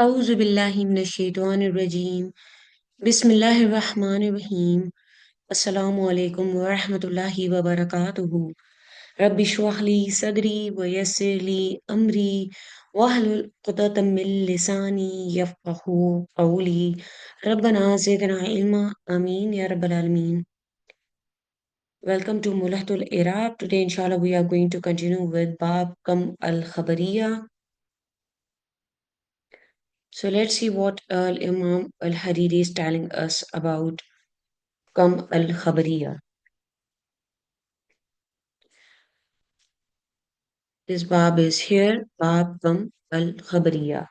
أعوذ بالله من الشيطان الرجيم بسم الله الرحمن الرحيم السلام عليكم ورحمة الله وبركاته رب اشرح لي صدري ويسر لي أمري واحلل عقدة من لساني يفقه قولي ربنا زدنا علما آمين يا رب العالمين. Welcome to ملحة الإعراب. Today inshallah we are going to continue with باب كم الخبرية. So let's see what Imam al-Hariri is telling us about كم الخبرية. This bab is here. باب كم الخبرية.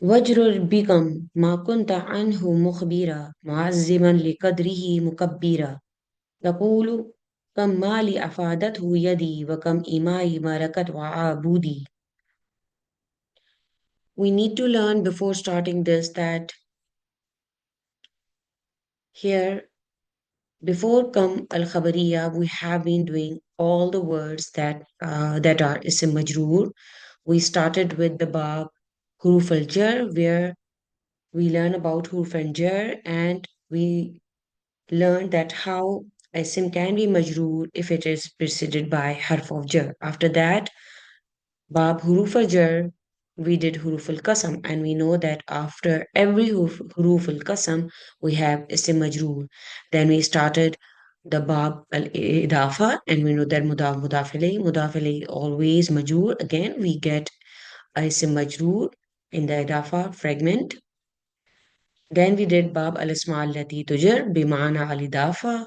وجر بكم ما كنت عنه مخبرا معزما لقدره مكبرا. تقول كم مالي أفادته يدي وكم إمائي ملكت وعابدي. We need to learn before starting this that here before Kam al Khabariya, we have been doing all the words that are Isim Majroor. We started with the Bab Huruf al Jar, where we learn about Huruf al Jar, and we learned that how Isim can be Majroor if it is preceded by Harf of Jar. After that, Bab Huruf al Jar, we did Huruf al Qasam, and we know that after every Huruf al Qasam, we have Isim Majroor. Then we started the Bab al Idafa, and we know that Mudaf ilayhi always Majroor. Again, we get Isim Majroor in the Idafa fragment. Then we did Bab al Isma allati tujar bimana al Idafa,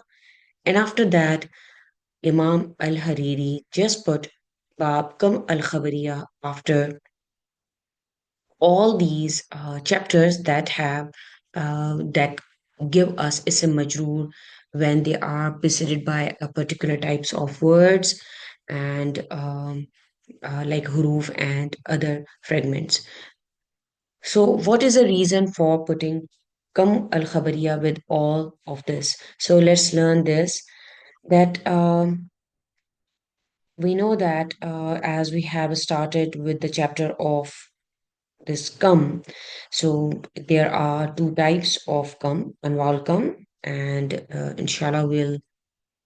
and after that, Imam al Hariri just put Bab Kam al Khabariya after all these chapters that have that give us ism majroor when they are preceded by a particular types of words and like huruf and other fragments. So what is the reason for putting kam al khabariya with all of this? So let's learn this that we know that as we have started with the chapter of this come. So there are two types of come, anwal come, and inshallah we'll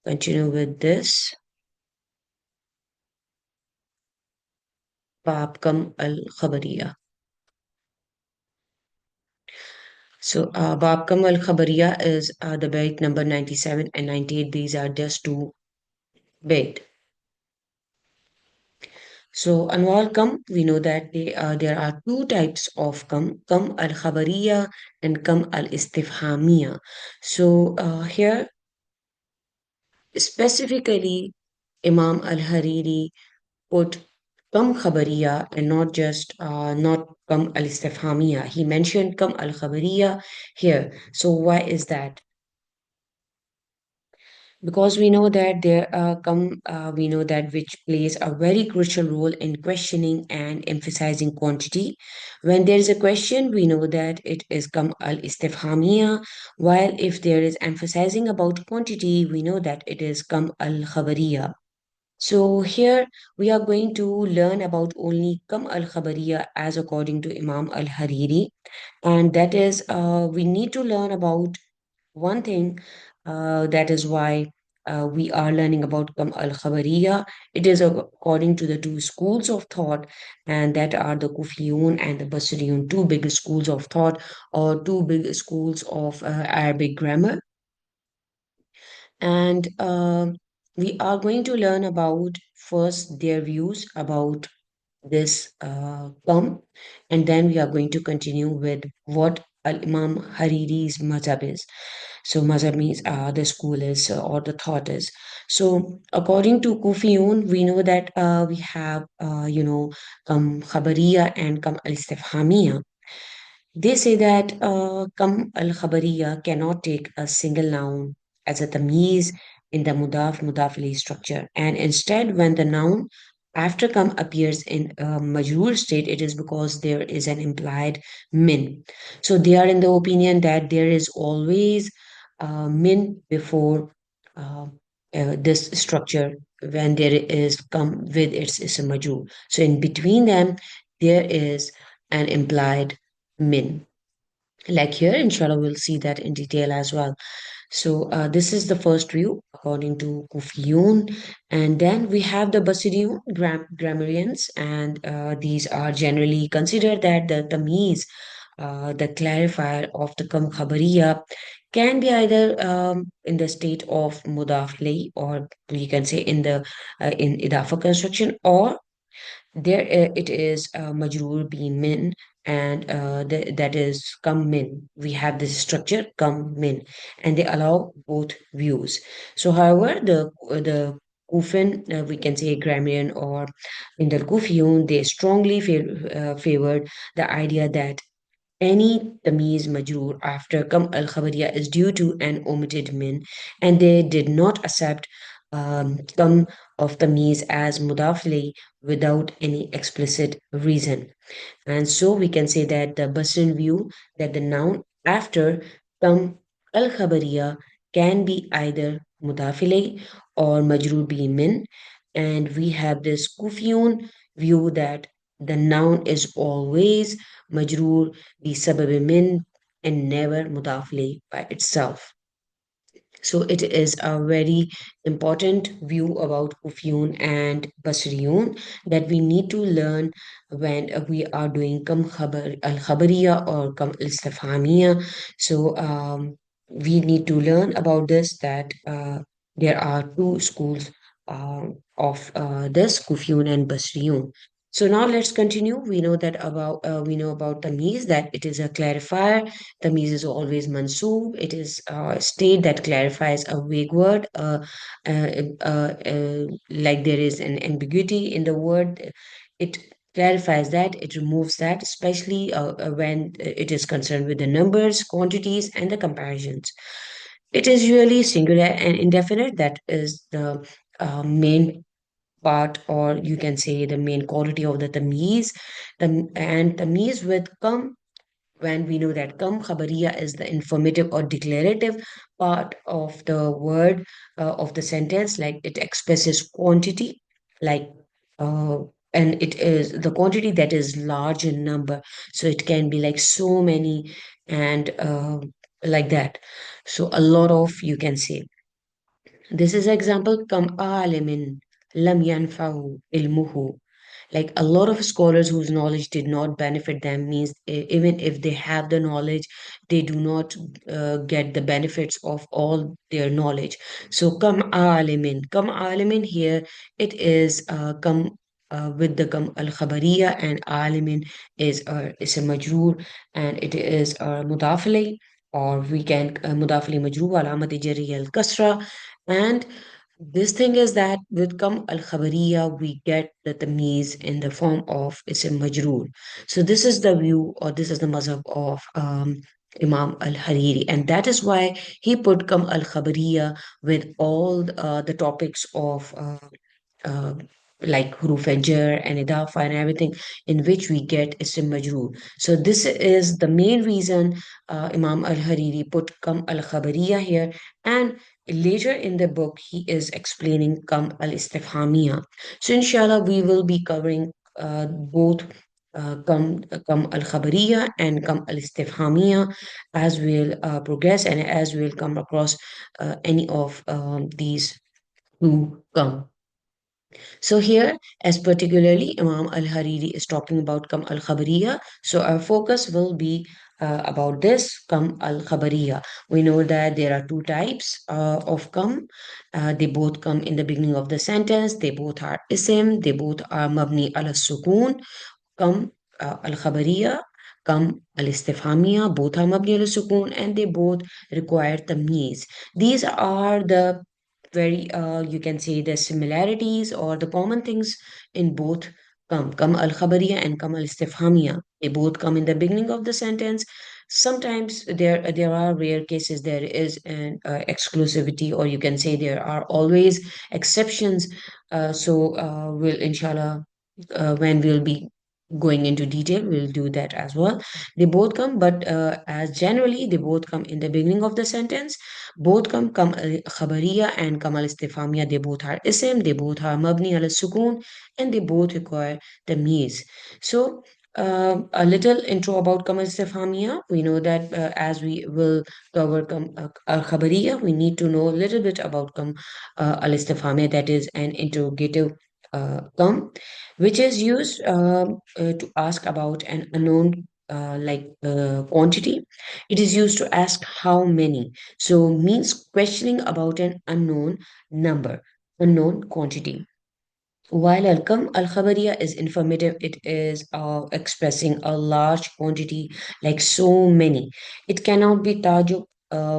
continue with this. Bab kam al khabariya. So Bab kam al khabariya is the bait number 97 and 98. These are just two bait. So anwal kam, we know that there are two types of kam al khabariya and kam al istifhamiya. So here specifically Imam al-Hariri put Kam Khabariya and not Kam al-Istifhamiya. He mentioned Kam al-Khabariya here. So why is that? Because we know that we know that which plays a very crucial role in questioning and emphasizing quantity. When there is a question, we know that it is Kam al-Istifhamiya, while if there is emphasizing about quantity, we know that it is Kam al-Khabariya. So here we are going to learn about only Kam al-Khabariya as according to Imam al-Hariri, and that is we need to learn about one thing. That is why we are learning about Kam al-Khabariya. It is according to the two schools of thought, and that are the Kufiyun and the Basriyun, two big schools of thought or two big schools of Arabic grammar. And we are going to learn about first their views about this come, and then we are going to continue with what Al Imam Hariri's mazhab is. So mazhab means the school is or the thought is. So according to Kufiyun, we know that we have come khabariya and come al istifhamiya. They say that kam al khabariya cannot take a single noun as a tamyiz in the mudaf alayhi structure, and instead, when the noun after kam appears in a majroor state, it is because there is an implied min. So they are in the opinion that there is always min before uh, this structure when there is come with its majroor. So in between them, there is and implied min. Like here, inshallah, we'll see that in detail as well. So this is the first view according to Kufiyun, and then we have the Basriyun grammarians, and these are generally considered that the Tamiz, the clarifier of the Kam Khabariya, can be either in the state of Mudafli, or we can say in the in Idafa construction, or there it is majroor be min, and that is come min. We have this structure come min, and they allow both views. So however, the Kufin, we can say grammarian, or in the Kufiyun, they strongly favored the idea that any tamiz majroor after kam al khabariya is due to an omitted min, and they did not accept kam of tamiz as mudafli without any explicit reason. And so we can say that the Basran view that the noun after kam al khabariya can be either mudafile or majroor bi min, and we have this Kufiyun view that the noun is always majroor bi sabab min and never mudafile by itself. So it is a very important view about Kufiyun and Basriyun that we need to learn when we are doing Kam Khabar al-Khabariya or Kam al-Istifhamiya. So we need to learn about this, that there are two schools of this Kufiyun and Basriyun. So now let's continue. We know about Tamiz, that it is a clarifier. Tamiz is always mansoob. It is a state that clarifies a vague word, like there is an ambiguity in the word. It clarifies that, it removes that, especially when it is concerned with the numbers, quantities, and the comparisons. It is usually singular and indefinite. That is the main part, or you can say the main quality of the tamiz. And tamiz with come, when we know that kam khabariya is the informative or declarative part of the word, of the sentence, like it expresses quantity, like uh, and it is the quantity that is large in number, so it can be like so many, and like that. So a lot of, you can say, this is example, kam alimin lam yanfahu ilmuhu, like a lot of scholars whose knowledge did not benefit them, means even if they have the knowledge, they do not get the benefits of all their knowledge. So come alimin here, it is come with the come al khabariya, and alimin is a majroor, and it is mudafili, or we can mudafili majroor alamat jarri al kasra. And this thing is that with Kam al Khabariya, we get the Tamiz in the form of Isim Majroor. So, this is the view, or this is the mazhab of Imam al Hariri, and that is why he put Kam al Khabariya with all the topics of uh, like huruf jar and idafa and everything, in which we get isim majroor. So this is the main reason Imam al-Hariri put kam al-khabariya here, and later in the book he is explaining kam al-istifhamiya. So inshallah we will be covering both kam al-khabariya and kam al-istifhamiya as we'll progress, and as we'll come across any of these two kam. So here, as particularly Imam al-Hariri is talking about Kam al-Khabariya, so our focus will be about this Kam al-Khabariya. We know that there are two types of Kam. They both come in the beginning of the sentence. They both are isim. They both are mabni al-sukun. Kam al-Khabariya, Kam al-Istifhamiya, both are mabni al-sukun, and they both require tamyiz. These are the very, you can say, the similarities or the common things in both Kam al-Khabariya and Kam al-Istifhamiya. They both come in the beginning of the sentence. Sometimes there are rare cases there is an exclusivity, or you can say there are always exceptions. So we'll inshallah, when we'll be going into detail, we'll do that as well. They both come, but as generally they both come in the beginning of the sentence. Both come al khabariya and come al istifamiya. They both are isim. They both are mabni al sukun, and they both require tamyiz. So A little intro about Kamal Stefania. We know that as we will cover Al Khabariya, we need to know a little bit about Al Stefania, that is an interrogative come, which is used to ask about an unknown quantity. It is used to ask how many. So means questioning about an unknown number, unknown quantity. While al-khabariya is informative, it is expressing a large quantity, like so many. It cannot be tajub.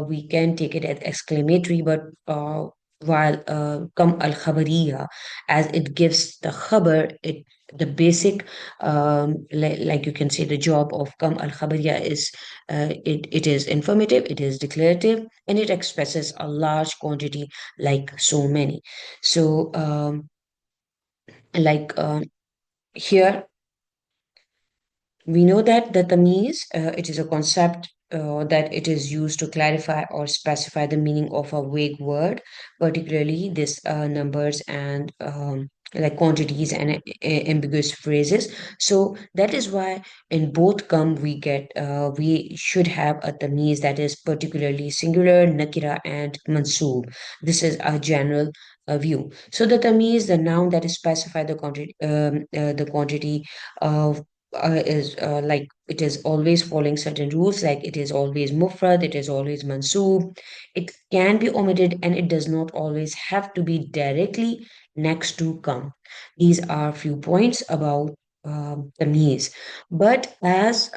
We can take it as exclamatory, but while kam al-khabariya, as it gives the khabar, the basic, like you can say, the job of kam al-khabariya is it is informative, it is declarative, and it expresses a large quantity, like so many. So. Like here we know that the tamyiz, it is a concept that it is used to clarify or specify the meaning of a vague word, particularly this numbers and like quantities and ambiguous phrases. So that is why in both come we should have a tamyiz that is particularly singular, nakira, and mansoob. This is a general view. So the tamyiz, the noun that is specify the quantity of is like it is always following certain rules, like it is always mufrad, it is always mansoob, it can be omitted, and it does not always have to be directly next to come. These are few points about tamyiz. But as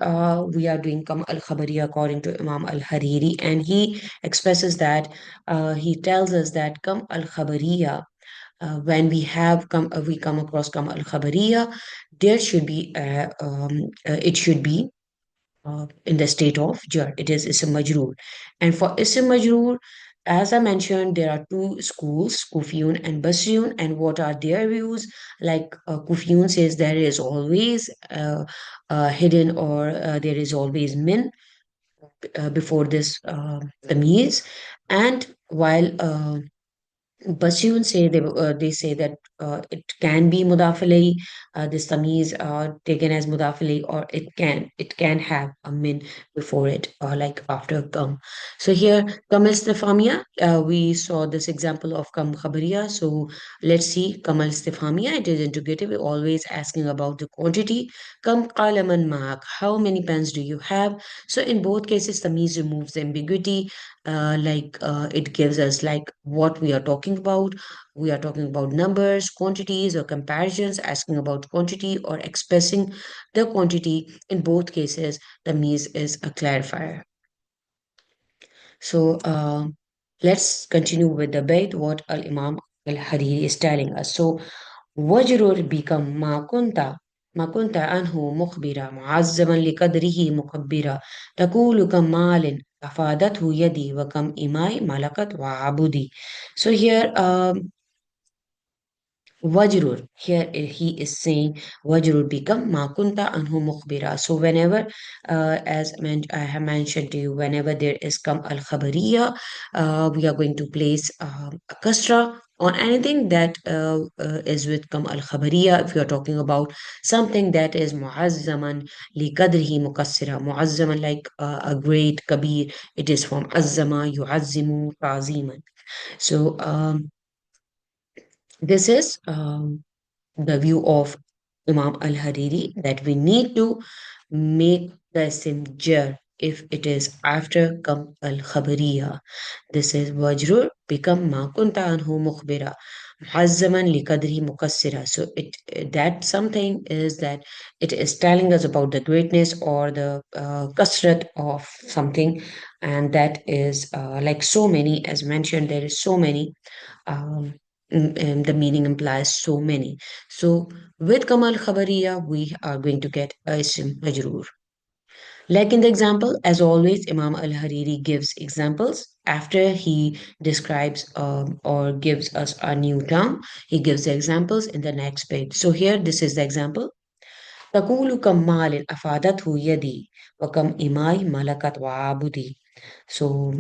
we are doing Kam al Khabari according to Imam al Hariri, and he expresses that he tells us that Kam al Khabariya, when we come across Kam al Khabariya, there should be it should be in the state of jar. It is ism majroor, and for ism majroor, as I mentioned, there are two schools, Kufiyun and Basriyun, and what are their views? Like Kufiyun says there is always hidden, or there is always min before this tamyiz, and while Bassoon say they say that it can be mudafalei. This tamiz taken as mudafalei, or it can have a min before it, or like after kam. So here kam istifhamia. We saw this example of kam khabariya. So let's see kam istifhamia. It is interrogative, always asking about the quantity. Kam qalaman ma'ak. How many pens do you have? So in both cases, tamiz removes the ambiguity, it gives us like what we are talking about. We are talking about numbers, quantities, or comparisons, asking about quantity or expressing the quantity. In both cases, the means is a clarifier. So let's continue with the bait, what Al Imam Al Hariri is telling us. So وجرر بك ما كنت عنه مخبرا معزما لقدره مكبرا تقول كم مال أفادته يدي وكم إماء ملكت وعبدي. So here Wajrur. Here he is saying Wajrur become Makunta Anhu Mukhbira. So whenever, I have mentioned to you, whenever there is come al khabariya, we are going to place a kasra on anything that is with come al khabariya. If you are talking about something that is muazzaman li qadrihi mukassira, muazzaman like a great kabir, it is from azzama yuazzimu ta'ziman. So this is the view of Imam Al Hariri, that we need to make the isim jar if it is after Kam Al Khabariya. This is Wajrur become Ma Kunta Anhu Mukhbira. Muazzaman liqadri mukassira. So that something is that it is telling us about the greatness or the kasrat of something, and that is like so many, as mentioned, there is so many, the meaning implies so many. So with Kamal Khabariya, we are going to get Isim Majroor. Like in the example, as always, Imam Al Hariri gives examples after he describes or gives us a new term. He gives the examples in the next page. So here, this is the example. تقول كم مال أفادته يدي وكم إماي ملكت وعبدي. So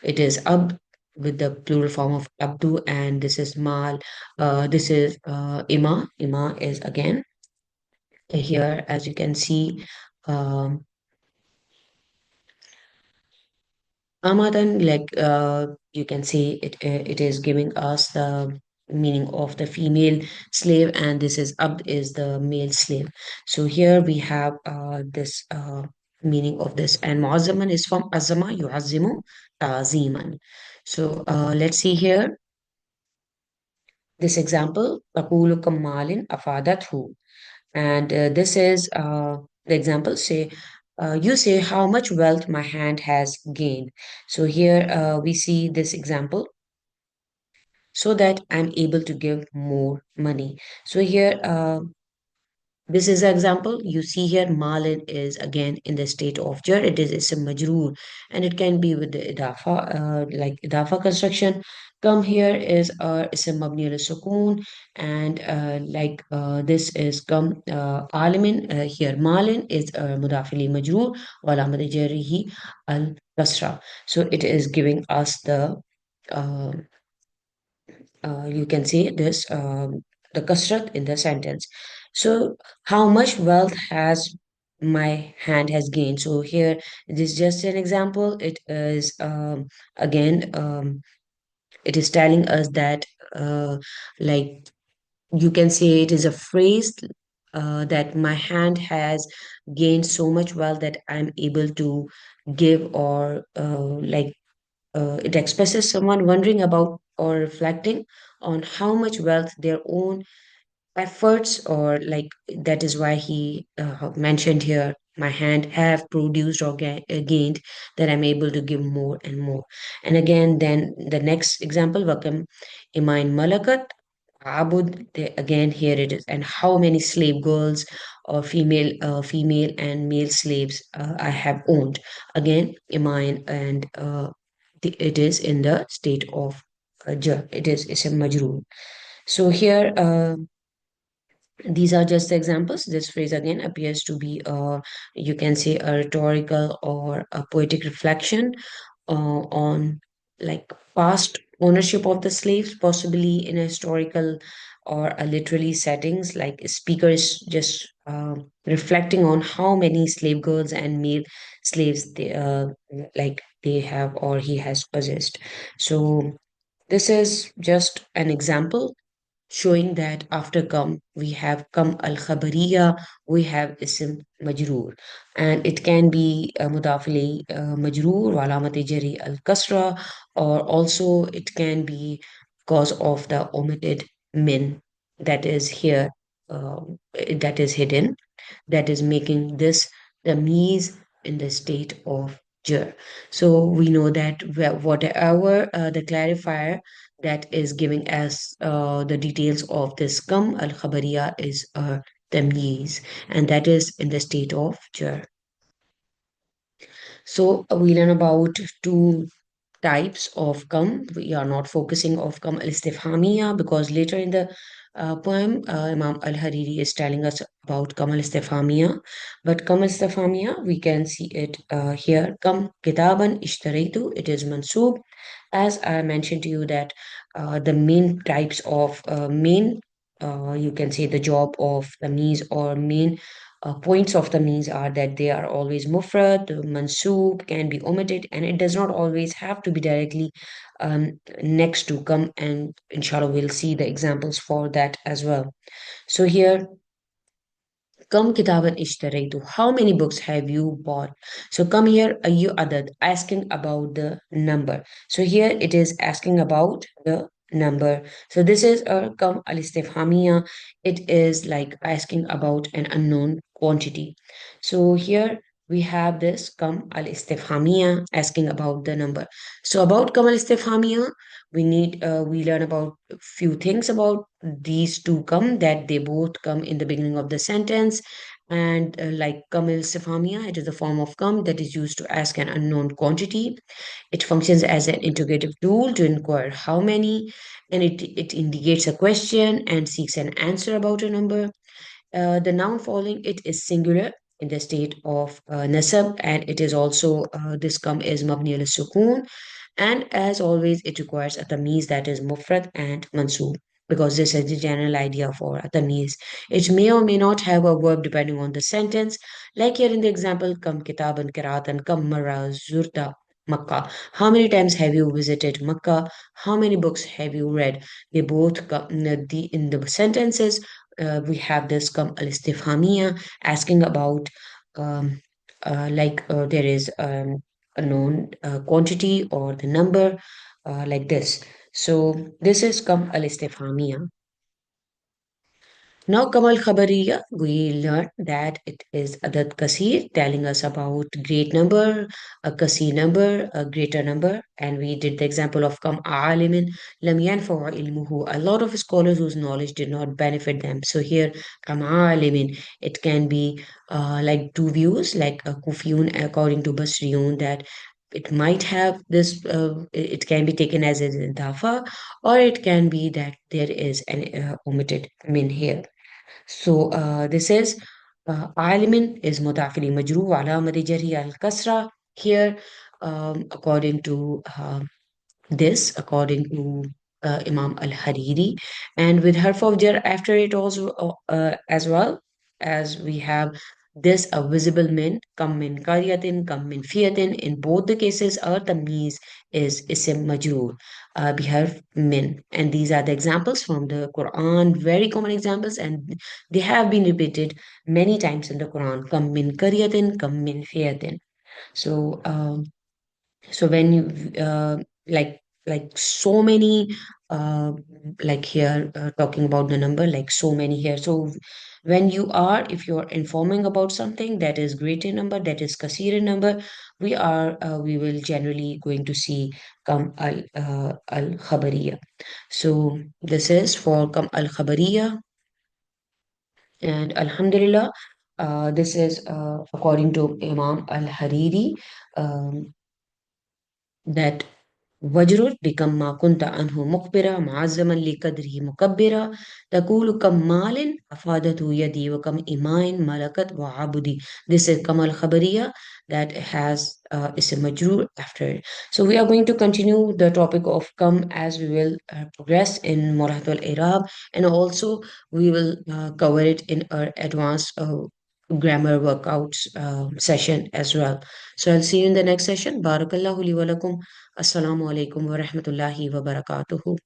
it is ab with the plural form of abdu, and this is mal. This is ima. Ima is again Here, as you can see, um, Amadan, like you can see, it is giving us the meaning of the female slave, and this is Abd is the male slave. So here we have this meaning of this, and Muazzaman is from Azama yu'azzimu ta'ziman. So let's see here this example. Taqulu kammalin afadathu, and this is the example. Say, you say how much wealth my hand has gained. So here we see this example so that I'm able to give more money. So here this is an example. You see here, Malin is again in the state of jar. It is ism majroor, and it can be with the idafa, like idafa construction. Come here is ism mabni al sukoon, and this is come alimin. Here, Malin is mudafili majroor, wala jarihi al kasra. So it is giving us the uh, you can see this the kasrat in the sentence. So how much wealth has my hand has gained? So here this is just an example. It is again it is telling us that like you can say it is a phrase that my hand has gained so much wealth that I'm able to give, or it expresses someone wondering about or reflecting on how much wealth their own efforts, or like that is why he mentioned here, my hand have produced or gained, that I'm able to give more and more. And again, then the next example, wakam imain malakat abud, again here it is, and how many slave girls or female and male slaves I have owned. Again, imain, and it is in the state of jar. It is ism majroor. So here these are just examples. This phrase again appears to be you can say a rhetorical or a poetic reflection on like past ownership of the slaves, possibly in a historical or a literary settings. Like speaker is just reflecting on how many slave girls and male slaves they have or he has possessed. So this is just an example showing that after come we have come al khabariya, we have ism majroor, and it can be mudafili majroor wa alamat jari al kasra, or also it can be because of the omitted min that is here, uh, that is hidden, that is making this the me's in the state of jar. So we know that whatever the clarifier that is giving us the details of this kam al khabariya is tamyiz, and that is in the state of jar. So we learn about two types of come. We are not focusing of come al-istifhamiya because later in the poem, Imam al-Hariri is telling us about come al-istifhamiya. But come al-istifhamiya, we can see it here. Come kitaban ishtaraitu, it is mansub. As I mentioned to you that the main types of you can say the job of the means or main points of the means are that they are always mufrad, mansoob can be omitted, and it does not always have to be directly next to come. And inshallah, we'll see the examples for that as well. So here, Kam kitaban ishtaraitu. How many books have you bought? So come here, ayu adad, asking about the number. So here it is asking about the number. So this is a kam al istifhamiya. It is like asking about an unknown quantity. So here we have this kam al istifhamiya asking about the number. So about kam al istifhamiya, we learn about a few things about these two come, that they both come in the beginning of the sentence, and like kamil sifamia, it is a form of come that is used to ask an unknown quantity. It functions as an interrogative tool to inquire how many, and it indicates a question and seeks an answer about a number. The noun following it is singular in the state of nasab, and it is also this come is mabni al sukun, and as always it requires a tamiz that is mufrad and mansoob. because this is the general idea for tameez. It may or may not have a verb depending on the sentence. Like here in the example, kam kitaban kiratan, kam marra zurta Makkah. How many times have you visited Makkah? How many books have you read? They both come in the sentences. We have this kam al istifhamiya asking about um, there is a known quantity or the number like this. So this is kam al istifhamiya. Now, Kamal Khabariya, we learned that it is Adad Kasir telling us about great number, a Kasir number, a greater number, and we did the example of Kam Alimin Lam Yanfa'a Ilmuhu. A lot of scholars whose knowledge did not benefit them. So here, Kam Alimin, it can be like two views, like a Kufiyun according to Basriyun, that it might have this, it can be taken as an idafa, or it can be that there is an omitted min here. So this is alimin is mudafili majrur alamati jarhi al kasra here according to according to Imam al Hariri, and with harf of jar after it also as well as we have this a visible min kam min qaryatin kam min fiyatin. In both the cases our tamyiz is isim majrur biharf min, and these are the examples from the Quran, very common examples, and they have been repeated many times in the Quran. Kam min qaryatin kam min fiyatin. So so when you like so many uh, like here talking about the number like so many here. So when you are if you're informing about something that is greater number, that is kasir number, we will generally going to see kam al khabariya. So this is for kam al khabariya, and alhamdulillah, this is according to Imam al Hariri, um, that وجر بكم ما كنت عنه مخبرا معزما لقدره مكبرا تقول كم مال أفادته يدي وكم إماء ملكت وعبدي. This is Kamal Khabariya that has is a majroor after it. So we are going to continue the topic of Kam as we will progress in Murad al-Irab, and also we will cover it in our advanced grammar workouts session as well. So I'll see you in the next session. Barakallahu li wa lakum. Assalamu alaikum wa rahmatullahi wa barakatuhu.